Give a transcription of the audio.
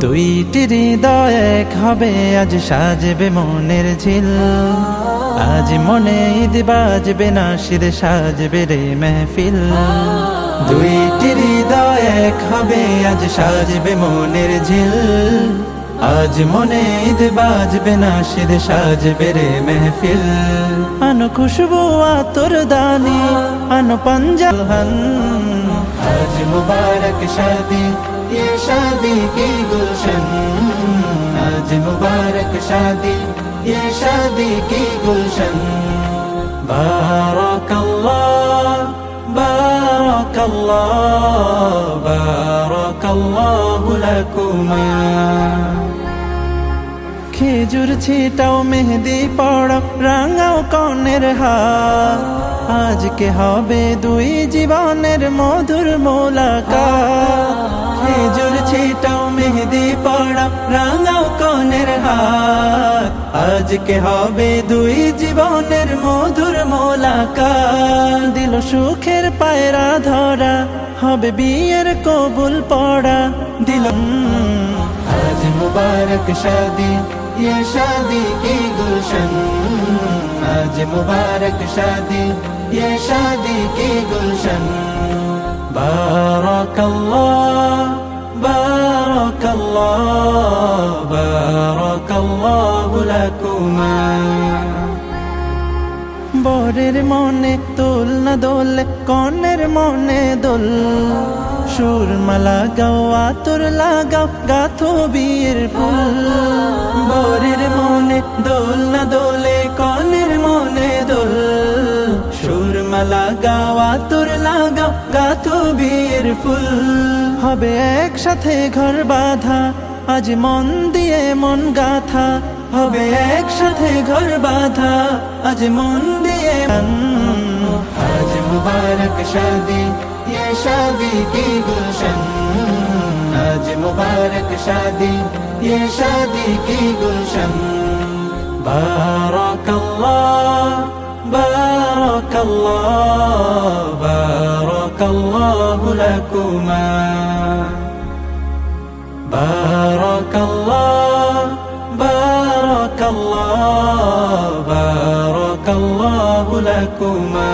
দুইটি হৃদয় এক হবে, আজ সাজবে মনের ঝিল। আজ মনে ঈদ বাজবে নাশিদ, সাজবে রে মেহফিল। দুইটি হৃদয় এক হবে, আজ সাজবে মনের ঝিল। আজ মনে ঈদ বাজবে নাশিদ, সাজবে রে মেহফিল। আনো খুশবু আতর দানি, আনো पंजाहन। आज मुबारक शादी, ये शादी की गुलशन। आज मुबारक शादी, ये शादी की गुलशन। बारकल्लाह बारकल्लाह बारकल्लाहु लकुमा। খেজুর ছিটাও, মেহেদি পড়াও, রাঙাও কনের হাত। আজকে হবে দুই জীবনের মধুর মোলাকাত। খেজুর ছিটাও, মেহেদি পড়াও, রাঙাও কনের হাত। আজকে হবে দুই জীবনের মধুর মোলাকাত। দিল সুখের পায়রা ধরা, হবে বিয়ের কবুল পড়া। দিল आज मुबारक शादी, ये शादी की गुलशन। आज मुबारक शादी, ये शादी की गुलशन। बारकल्लाह बारकल्लाह बारकल्लाहु लकुमा। বরের মনে দোল না দোলে, কনের মনে দোল। সুরমা লাগাও, আতর লাগাও, গাথো বিয়ের ফুল। বরের মনে দোল না দোলে, কনের মনে দোল। সুরমা লাগাও, আতর লাগাও, গাথো বিয়ের ফুল। হবে একসাথে ঘর বাঁধা, আজ মন দিয়ে মন গাথা। হবে একসাথে ঘর বাঁধা, আজ মন দিয়ে। आज मुबारक शादी, ये शादी की गुलशन। आज मुबारक शादी, ये शादी की गुलशन। बारकल्लाह बारकल्लाह बारकल्लाहु लकुमा। बारकल्लाह बारकल्लाह बारकल्लाहु लकुमा।